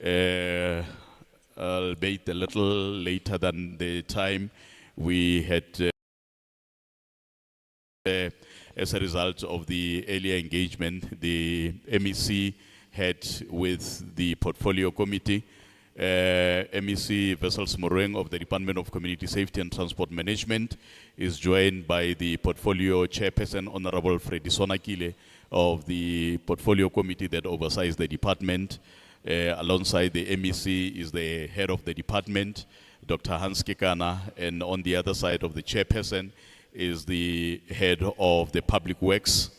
albeit a little later than the time we had as a result of the earlier engagement the MEC had with the portfolio committee. MEC Wessels Morweng of the Department of Community Safety and Transport Management is joined by the portfolio chairperson, Honorable Freddy Sonakile, of the portfolio committee that oversees the department. Alongside the MEC is the head of the department, Dr. Hans Kekana, and on the other side of the chairperson is the head of the public works,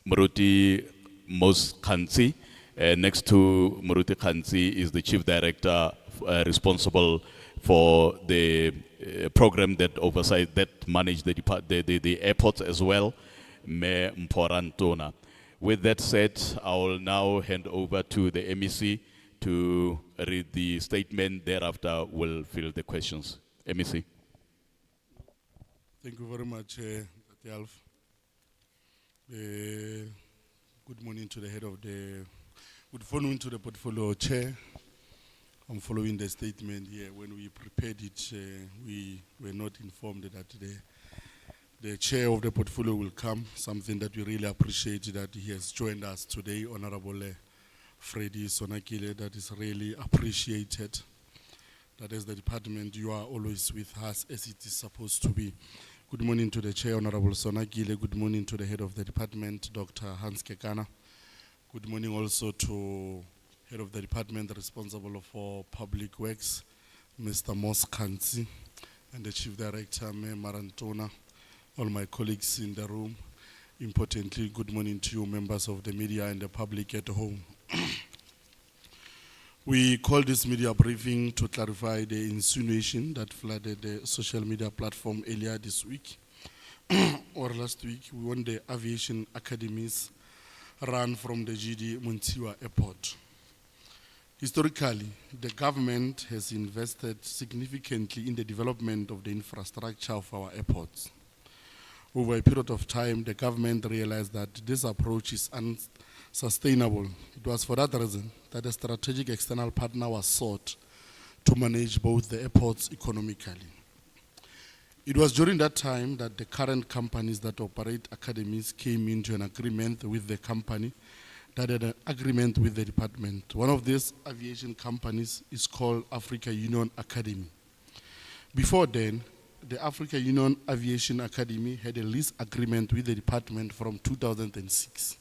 Muruti Kansi. Next to Muruti Kansi is the chief director responsible for the program that oversight that manage the airports as well, Mayor Mporantona. With that said, I will now hand over to the MEC to read the statement. Thereafter, we'll field the questions. MEC. Thank you very much, Dr. Alf. Good morning to the head of the, good afternoon to the portfolio chair. I'm following the statement here. When we prepared it, we were not informed that the chair of the portfolio will come, something that we really appreciate that he has joined us today, Honorable Freddy Sonakile. That is really appreciated. That as the department, you are always with us as it is supposed to be. Good morning to the chair, Honorable Sonakile. Good morning to the head of the department, Dr. Hans Kekana. Good morning also to head of the department responsible for public works, Mr. Mos Kansi, and the chief director, Mayor Marantona, all my colleagues in the room. Importantly, good morning to you, members of the media and the public at home. We called this media briefing to clarify the insinuation that flooded the social media platform earlier this week or last week. We won the aviation academies run from the GD Montshioa Airport. Historically, the government has invested significantly in the development of the infrastructure of our airports. Over a period of time, the government realized that this approach is unsustainable. It was for that reason that a strategic external partner was sought to manage both the airports economically. It was during that time that the current companies that operate academies came into an agreement with the company that had an agreement with the department. One of these aviation companies is called Africa Union Academy. Before then, the Africa Union Aviation Academy had a lease agreement with the department from 2006.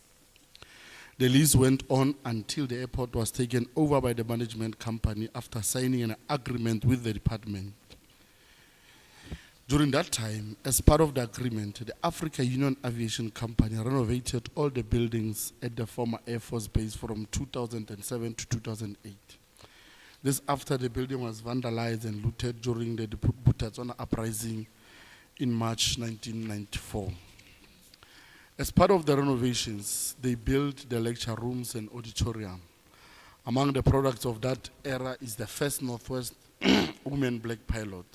The lease went on until the airport was taken over by the management company after signing an agreement with the department. During that time, as part of the agreement, the Africa Union Aviation Company renovated all the buildings at the former Air Force Base from 2007 to 2008. This after the building was vandalized and looted during the Butatswana uprising in March 1994. As part of the renovations, they built the lecture rooms and auditorium. Among the products of that era is the first Northwest woman black pilot.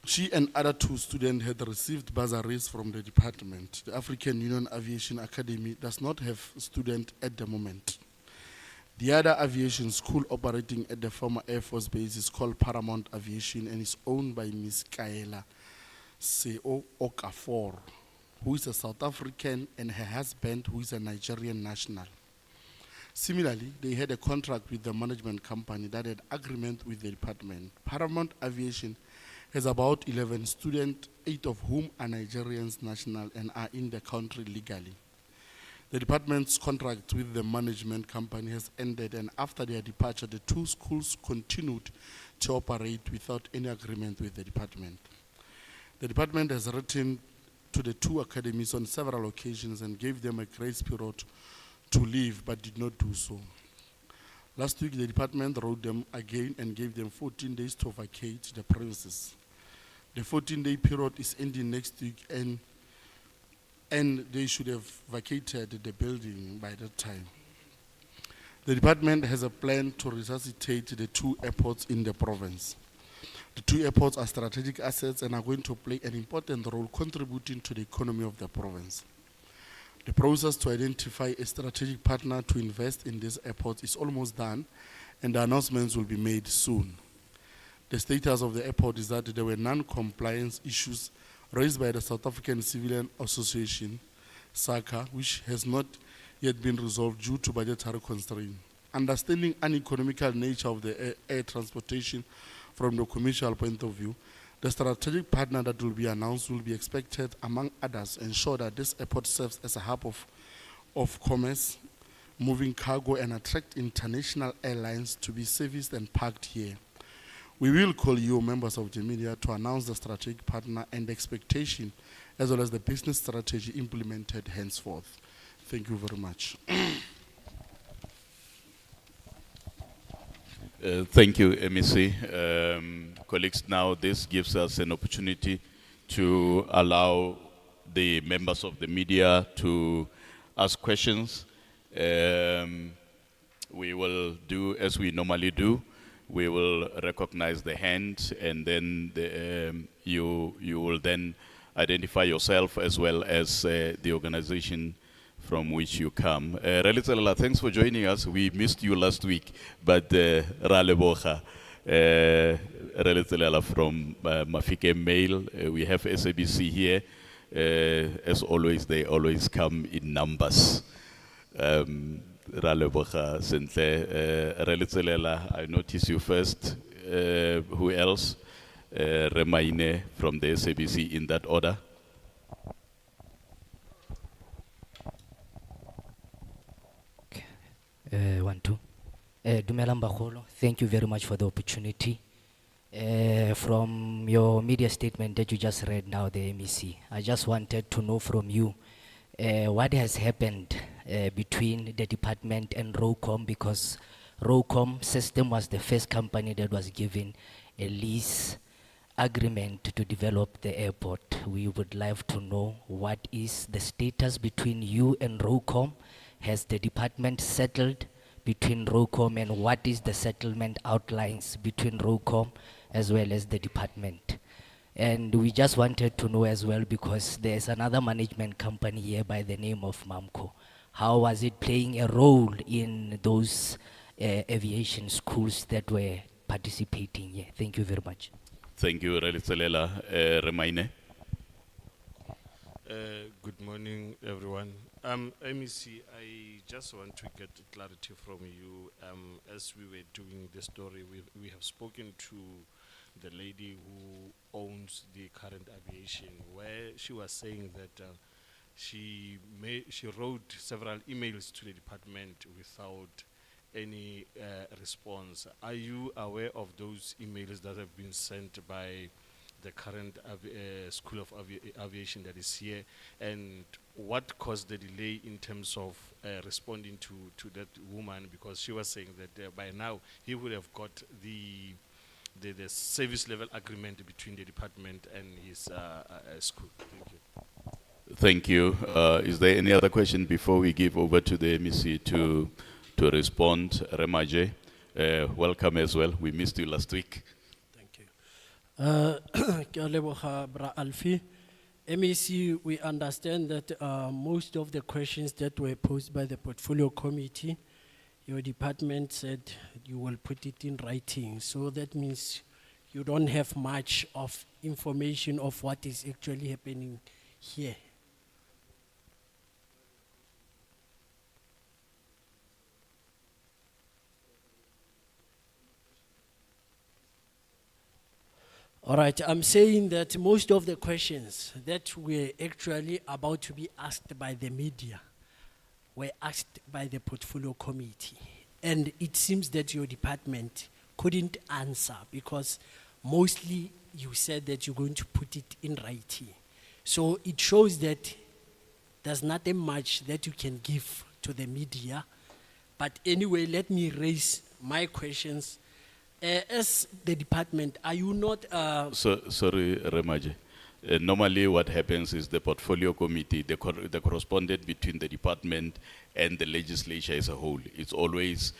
She and other two students had received bursaries from the department. The African Union Aviation Academy does not have students at the moment. The other aviation school operating at the former Air Force Base is called Paramount Aviation and is owned by Ms. Kaela Seo Okafor, who is a South African, and her husband, who is a Nigerian national. Similarly, they had a contract with the management company that had agreement with the department. Paramount Aviation has about 11 students, 8 of whom are Nigerians national and are in the country legally. The department's contract with the management company has ended, and after their departure, the two schools continued to operate without any agreement with the department. The department has written to the two academies on several occasions and gave them a grace period to leave, but did not do so. Last week, the department wrote them again and gave them 14 days to vacate the premises. The 14-day period is ending next week, and they should have vacated the building by that time. The department has a plan to resuscitate the two airports in the province. The two airports are strategic assets and are going to play an important role contributing to the economy of the province. The process to identify a strategic partner to invest in this airport is almost done, and the announcements will be made soon. The status of the airport is that there were non-compliance issues raised by the South African Civilian Association, saga, which has not yet been resolved due to budgetary constraint. Understanding uneconomical nature of the air transportation from the commercial point of view, the strategic partner that will be announced will be expected, among others, ensure that this airport serves as a hub of commerce, moving cargo, and attract international airlines to be serviced and parked here. We will call you, members of the media, to announce the strategic partner and expectation, as well as the business strategy implemented henceforth. Thank you very much. Thank you, MEC. Colleagues, now this gives us an opportunity to allow the members of the media to ask questions. We will do as we normally do. We will recognize the hand, and then you will then identify yourself as well as the organization from which you come. Relitselela, thanks for joining us. We missed you last week, but Ralebocha, Relitselela from Mahikeng Mail. We have SABC here. As always, they always come in numbers. Ralebocha, Sentle, Relitselela, I notice you first. Who else? Remaine from the SABC in that order. One, two. Dumelang Bagolo, thank you very much for the opportunity. From your media statement that you just read now, the MEC, I just wanted to know from you what has happened between the department and ROCOM, because ROCOM System was the first company that was given a lease agreement to develop the airport. We would like to know what is the status between you and ROCOM. Has the department settled between ROCOM, and what is the settlement outlines between ROCOM as well as the department? And we just wanted to know as well, because there's another management company here by the name of MAMCO. How was it playing a role in those aviation schools that were participating here? Thank you very much. Thank you, Relitselela. Remaine. Good morning, everyone. MEC, I just want to get clarity from you. As we were doing the story, we have spoken to the lady who owns the current aviation, where she was saying that she wrote several emails to the department without any response. Are you aware of those emails that have been sent by the current School of Aviation that is here, and what caused the delay in terms of responding to that woman? Because she was saying that by now he would have got the service level agreement between the department and his school. Thank you. Thank you. Is there any other question before we give over to the MEC to respond? Remaje, welcome as well. We missed you last week. Ke a leboga Bra Alfie. MEC, we understand that most of the questions that were posed by the portfolio committee, your department said you will put it in writing. So that means you don't have much of information of what is actually happening here. All right, I'm saying that most of the questions that were actually about to be asked by the media were asked by the portfolio committee. And it seems that your department couldn't answer because mostly you said that you're going to put it in writing. So it shows that there's nothing much that you can give to the media. But anyway, let me raise my questions. As the department, are you not... Sorry, Remaje. Normally what happens is the portfolio committee, the correspondence between the department and the legislature as a whole, it's always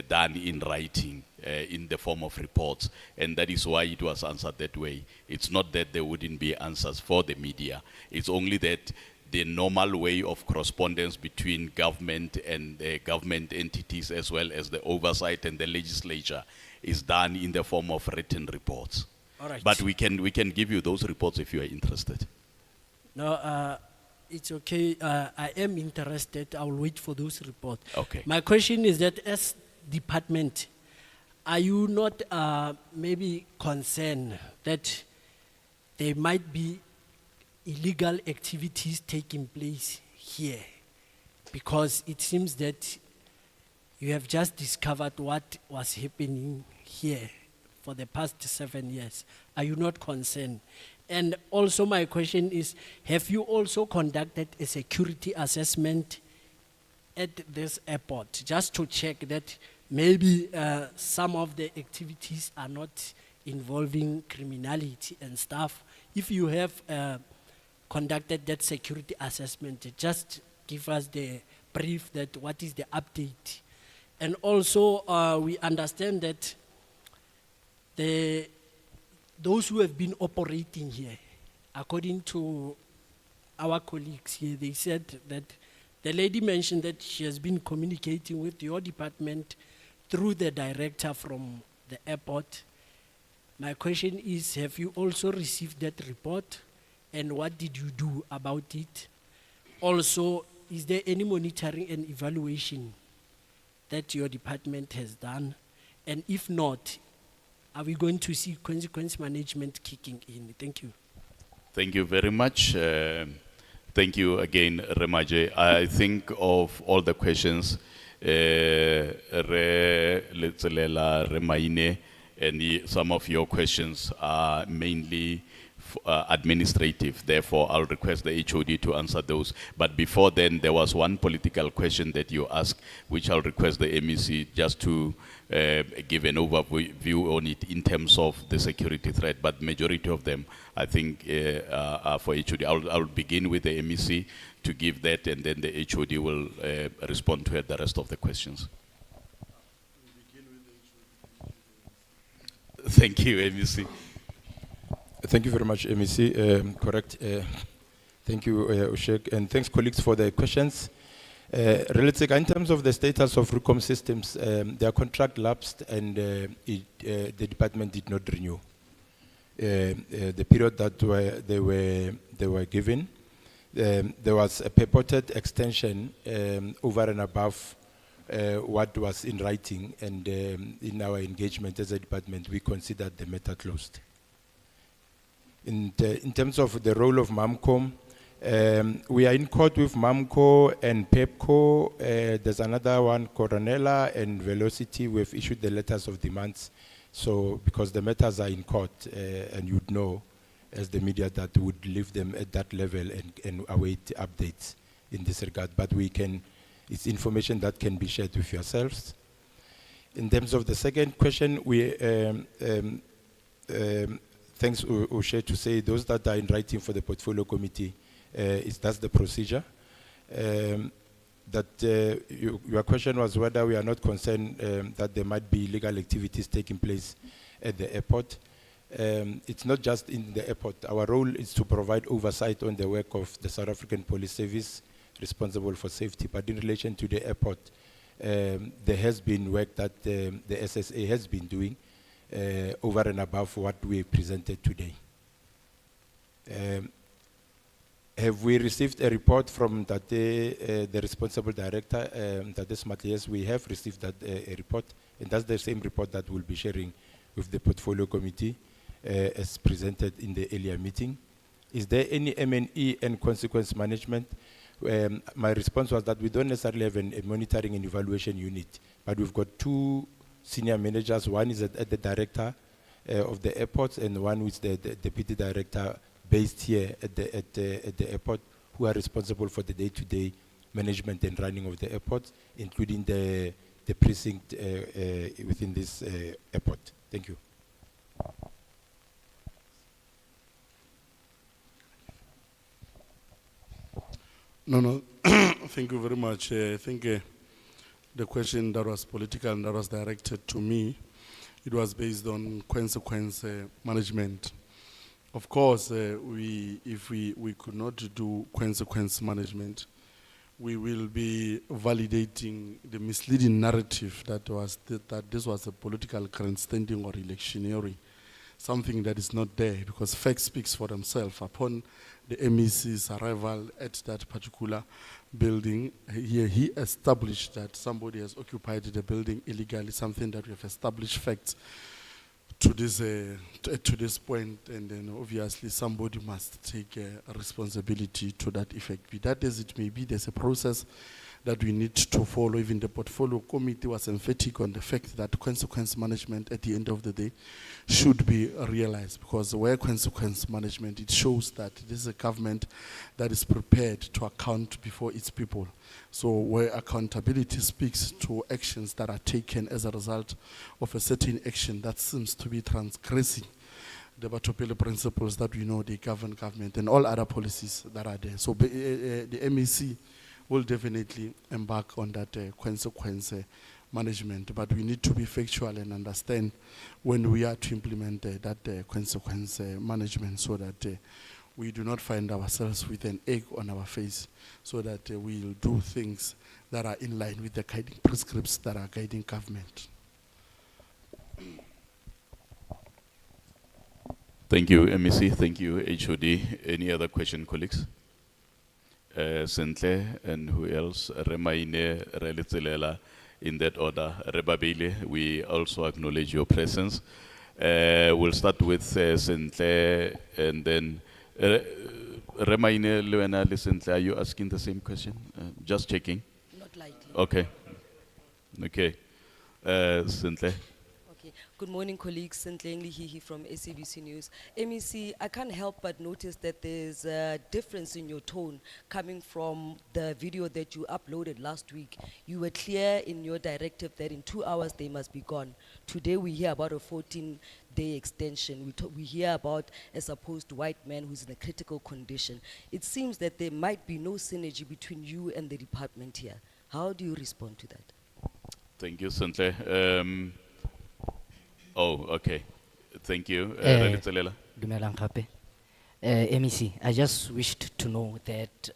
done in writing, in the form of reports. And that is why it was answered that way. It's not that there wouldn't be answers for the media. It's only that the normal way of correspondence between government and government entities, as well as the oversight and the legislature, is done in the form of written reports. All right. But we can give you those reports if you are interested. No, it's okay. I am interested. I will wait for those reports. Okay. My question is that as department, are you not maybe concerned that there might be illegal activities taking place here? Because it seems that you have just discovered what was happening here for the past 7 years. Are you not concerned? And also my question is, have you also conducted a security assessment at this airport just to check that maybe some of the activities are not involving criminality and stuff? If you have conducted that security assessment, just give us the brief that what is the update. And also we understand that those who have been operating here, according to our colleagues here, they said that the lady mentioned that she has been communicating with your department through the director from the airport. My question is, have you also received that report, and what did you do about it? Also, is there any monitoring and evaluation that your department has done? And if not, are we going to see consequence management kicking in? Thank you. Thank you very much. Thank you again, Remaje. I think of all the questions, Remaine, and some of your questions are mainly administrative. Therefore, I'll request the HOD to answer those. But before then, there was one political question that you asked, which I'll request the MEC just to give an overview on it in terms of the security threat. But majority of them, I think, are for HOD. I'll begin with the MEC to give that, and then the HOD will respond to the rest of the questions. Thank you, MEC. Thank you very much, MEC. Correct. Thank you, Ushek, and thanks, colleagues, for the questions. Related, in terms of the status of RUCOM systems, their contract lapsed, and the department did not renew the period that they were given. There was a purported extension over and above what was in writing, and in our engagement as a department, we considered the matter closed. In terms of the role of MAMCOM, we are in court with MAMCO and PEPCO. There's another one, Coronella and Velocity. We've issued the letters of demands. So because the matters are in court, and you'd know as the media that would leave them at that level and await updates in this regard. But we can, it's information that can be shared with yourselves. In terms of the second question, we thanks, Ushe, to say those that are in writing for the portfolio committee, that's the procedure. Your question was whether we are not concerned that there might be illegal activities taking place at the airport. It's not just in the airport. Our role is to provide oversight on the work of the South African Police Service responsible for safety. But in relation to the airport, there has been work that the SSA has been doing over and above what we presented today. Have we received a report from Tate, the responsible director, Tate Smartly? Yes, we have received that a report, and that's the same report that we'll be sharing with the portfolio committee as presented in the earlier meeting. Is there any M&E and consequence management? My response was that we don't necessarily have a monitoring and evaluation unit, but we've got two senior managers. One is at the director of the airports, and one is the deputy director based here at the airport, who are responsible for the day-to-day management and running of the airport, including the precinct within this airport. Thank you. No, thank you very much. I think the question that was political and that was directed to me, it was based on consequence management Of course, if we could not do consequence management, we will be validating the misleading narrative that this was a political grandstanding or electioneering, something that is not there, because facts speaks for themselves. Upon the MEC's arrival at that particular building, he established that somebody has occupied the building illegally, something that we have established facts to this point, and then obviously somebody must take responsibility to that effect. Be that as it may be, there's a process that we need to follow. Even the portfolio committee was emphatic on the fact that consequence management at the end of the day should be realized, because where consequence management, it shows that this is a government that is prepared to account before its people. So where accountability speaks to actions that are taken as a result of a certain action that seems to be transgressing the Batopele principles that we know they govern government and all other policies that are there. So the MEC will definitely embark on that consequence management, but we need to be factual and understand when we are to implement that consequence management, so that we do not find ourselves with an egg on our face, so that we'll do things that are in line with the guiding prescripts that are guiding government. Thank you, MEC. Thank you, HOD. Any other question, colleagues? Sentle, and who else? Remaine, Relitzelela, in that order. Rebabile, we also acknowledge your presence. We'll start with Sentle, and then Remaine, Luena, Sentle, are you asking the same question? Just checking. Not likely. Okay. Okay. Sentle. Okay. Good morning, colleagues. Sentleng Lihihi from SABC News. MEC, I can't help but notice that there's a difference in your tone coming from the video that you uploaded last week. You were clear in your directive that in 2 hours they must be gone. Today we hear about a 14-day extension. We hear about a supposed white man who's in a critical condition. It seems that there might be no synergy between you and the department here. How do you respond to that? Thank you, Sentle. Oh, okay. Thank you. Relitzelela. Dumelang gape. MEC, I just wished to know that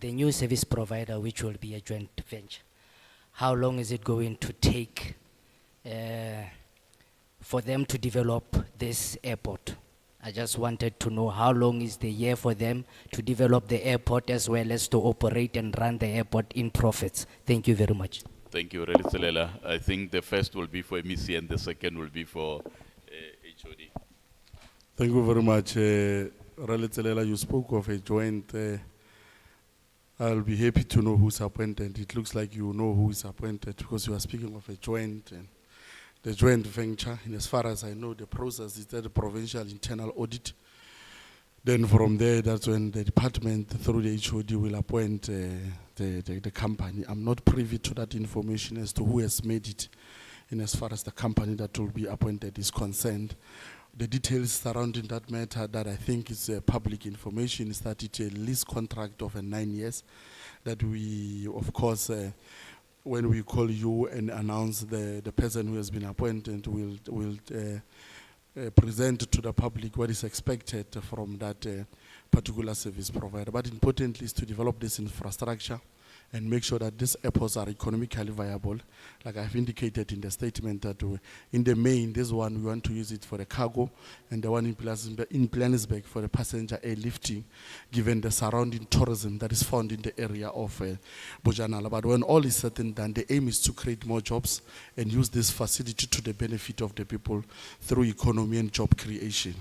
the new service provider, which will be a joint venture, how long is it going to take for them to develop this airport? I just wanted to know how long is the year for them to develop the airport as well as to operate and run the airport in profits. Thank you very much. Thank you, Relitzelela. I think the first will be for MEC and the second will be for HOD. Thank you very much. Relitzelela, you spoke of a joint. I'll be happy to know who's appointed. It looks like you know who is appointed, because you are speaking of a joint. And the joint venture, and as far as I know, the process is that the provincial internal audit. Then from there, that's when the department through the HOD will appoint the company. I'm not privy to that information as to who has made it, and as far as the company that will be appointed is concerned. The details surrounding that matter that I think is public information is that it's a lease contract of 9 years that we, of course, when we call you and announce the person who has been appointed, will present to the public what is expected from that particular service provider. But importantly is to develop this infrastructure and make sure that these airports are economically viable. Like I've indicated in the statement that in the main, this one we want to use it for the cargo, and the one in Johannesburg for the passenger airlifting, given the surrounding tourism that is found in the area of Bojanala. But when all is said and done, the aim is to create more jobs and use this facility to the benefit of the people through economy and job creation.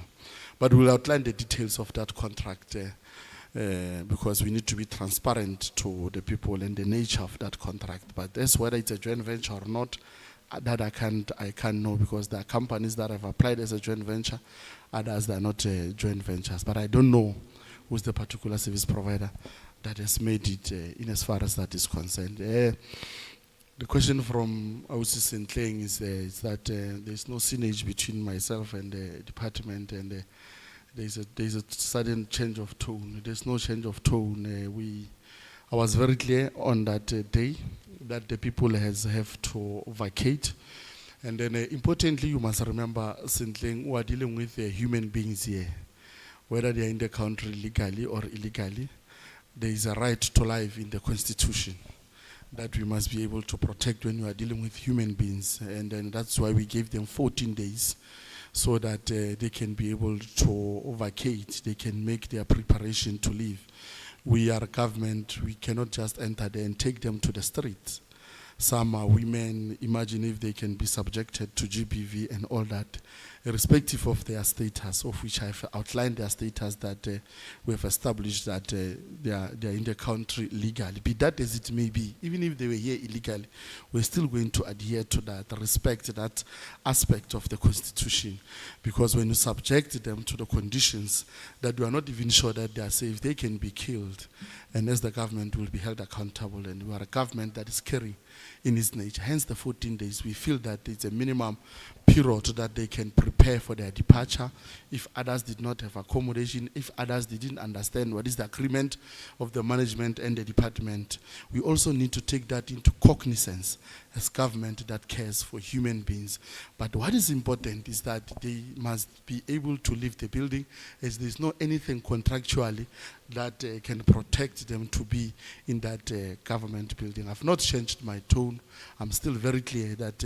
But we'll outline the details of that contract because we need to be transparent to the people and the nature of that contract. But that's whether it's a joint venture or not, that I can't know, because there are companies that have applied as a joint venture, others that are not joint ventures. But I don't know who's the particular service provider that has made it in as far as that is concerned. The question from Ausi Sentleng is that there's no synergy between myself and the department, and there's a sudden change of tone. There's no change of tone. I was very clear on that day that the people have to vacate. And then importantly, you must remember, Sentleng, we are dealing with human beings here. whether they are in the country legally or illegally, there is a right to life in the Constitution that we must be able to protect when we are dealing with human beings. And then that's why we gave them 14 days so that they can be able to vacate, they can make their preparation to leave. We are a government, we cannot just enter there and take them to the streets. Some are women, imagine if they can be subjected to GBV and all that, irrespective of their status, of which I've outlined their status that we have established that they are in the country legally. Be that as it may be, even if they were here illegally, we're still going to adhere to that, respect that aspect of the Constitution. Because when you subject them to the conditions that we are not even sure that they are safe, they can be killed. And as the government will be held accountable, and we are a government that is caring in its nature. Hence the 14 days, we feel that it's a minimum period that they can prepare for their departure. If others did not have accommodation, if others didn't understand what is the agreement of the management and the department, we also need to take that into cognizance as government that cares for human beings. But what is important is that they must be able to leave the building, as there's no anything contractually that can protect them to be in that government building. I've not changed my tone. I'm still very clear that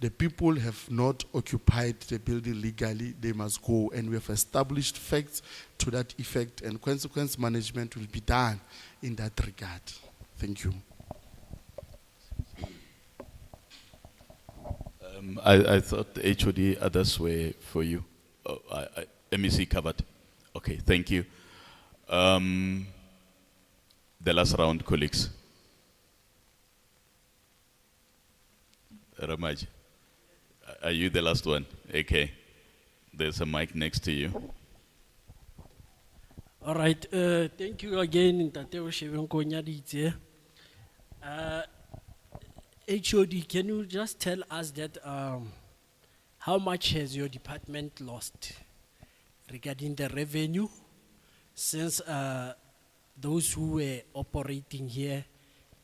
the people have not occupied the building legally. They must go, and we have established facts to that effect, and consequence management will be done in that regard. Thank you. I thought the HOD others were for you. Oh, MEC covered. Okay, thank you. The last round, colleagues. Ramaj, are you the last one? Okay. There's a mic next to you. All right, thank you again, Ntate Oshebengonyaditse. HOD, can you just tell us that how much has your department lost regarding the revenue since those who were operating here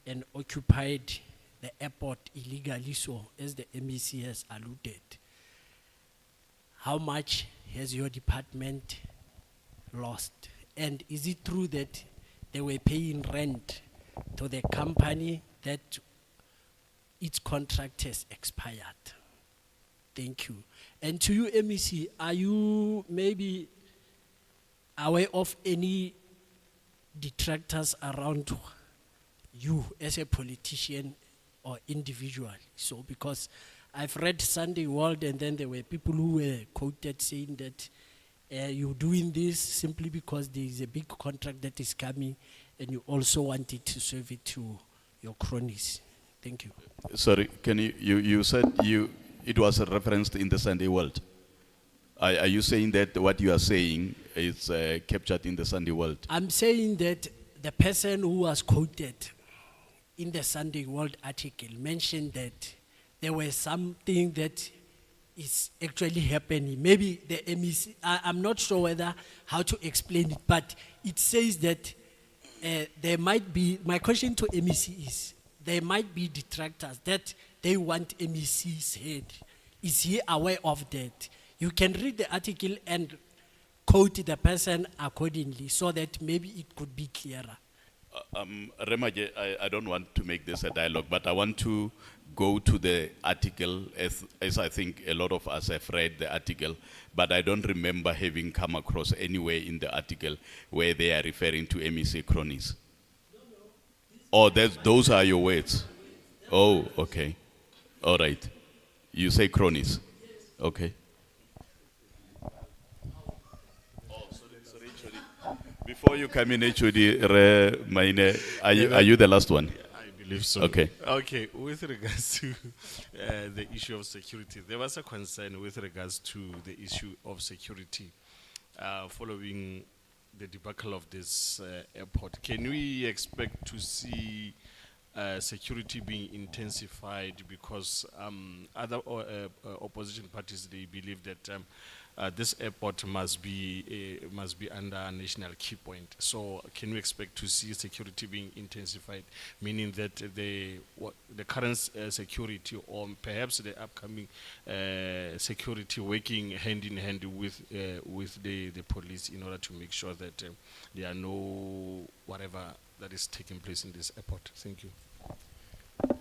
and occupied the airport illegally, so as the MEC has alluded? How much has your department lost? And is it true that they were paying rent to the company that its contract has expired? Thank you. And to you, MEC, are you maybe aware of any detractors around you as a politician or individual? So, because I've read Sunday World, and then there were people who were quoted saying that you're doing this simply because there is a big contract that is coming, and you also wanted to serve it to your cronies. Thank you. Sorry, can you said it was referenced in the Sunday World. Are you saying that what you are saying is captured in the Sunday World? I'm saying that the person who was quoted in the Sunday World article mentioned that there was something that is actually happening. Maybe the MEC, I'm not sure whether how to explain it, but it says that there might be, my question to MEC is, there might be detractors that they want MEC's head. Is he aware of that? You can read the article and quote the person accordingly so that maybe it could be clearer. Remaje, I don't want to make this a dialogue, but I want to go to the article as I think a lot of us have read the article, but I don't remember having come across anywhere in the article where they are referring to MEC cronies. Oh, those are your words. Oh, okay. All right. You say cronies. Okay. Oh, sorry, HOD. Before you come in, HOD, are you the last one? I believe so. Okay. Okay, with regards to the issue of security, there was a concern with regards to the issue of security following the debacle of this airport. Can we expect to see security being intensified because other opposition parties, they believe that this airport must be under a national key point. So can we expect to see security being intensified, meaning that the current security or perhaps the upcoming security working hand in hand with the police in order to make sure that there are no whatever that is taking place in this airport? Thank you.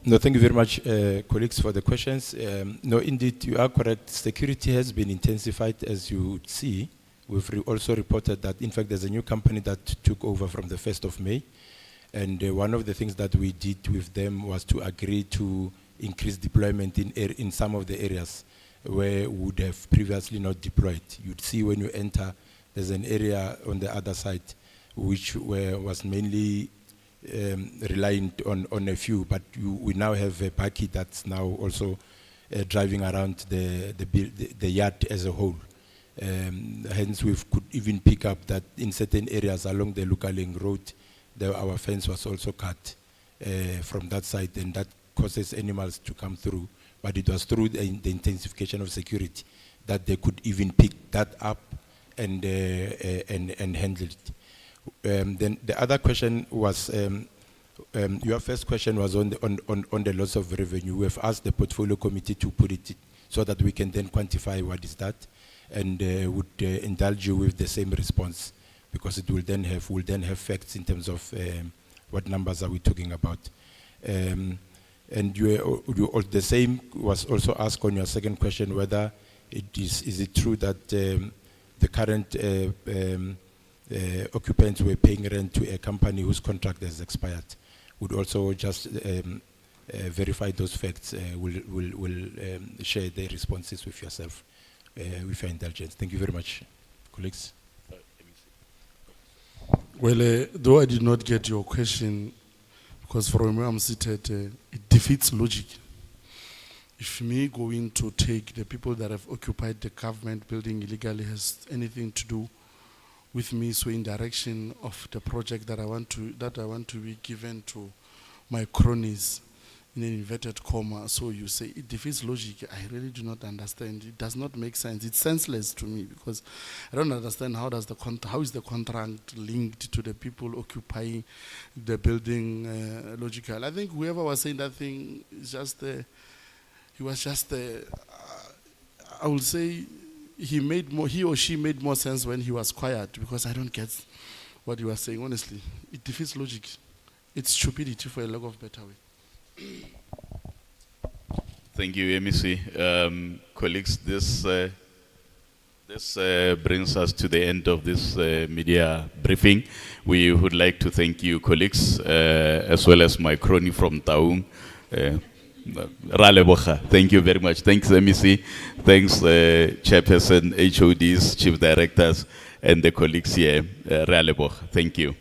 No, thank you very much, colleagues, for the questions. No, indeed, you are correct. Security has been intensified, as you would see. We've also reported that, in fact, there's a new company that took over from the 1st of May. And one of the things that we did with them was to agree to increase deployment in some of the areas where we would have previously not deployed. You'd see when you enter, there's an area on the other side which was mainly reliant on a few, but we now have a Baki that's now also driving around the yard as a whole. Hence, we could even pick up that in certain areas along the Lukaleng Road, our fence was also cut from that side, and that causes animals to come through. But it was through the intensification of security that they could even pick that up and handle it. Then the other question was, your first question was on the loss of revenue. We have asked the portfolio committee to put it so that we can then quantify what is that, and would indulge you with the same response, because it will then have facts in terms of what numbers are we talking about. And the same was also asked on your second question, whether is it true that the current occupants were paying rent to a company whose contract has expired. Would also just verify those facts. Will share the responses with yourself, with your indulgence. Thank you very much, colleagues. Well, though I did not get your question, because from where I'm seated, it defeats logic. If me going to take the people that have occupied the government building illegally has anything to do with me swaying direction of the project that I want to be given to my cronies in an inverted comma. So you say it defeats logic. I really do not understand. It does not make sense. It's senseless to me, because I don't understand how is the contract linked to the people occupying the building logical. I think whoever was saying that thing is just I will say he or she made more sense when he was quiet, because I don't get what he was saying. Honestly, it defeats logic. It's stupidity, for a lack of better way. Thank you, MEC. Colleagues, this brings us to the end of this media briefing. We would like to thank you, colleagues, as well as my crony from Taung. Thank you very much. Thanks, MEC. Thanks, Chairperson, HODs, Chief Directors, and the colleagues here. Thank you.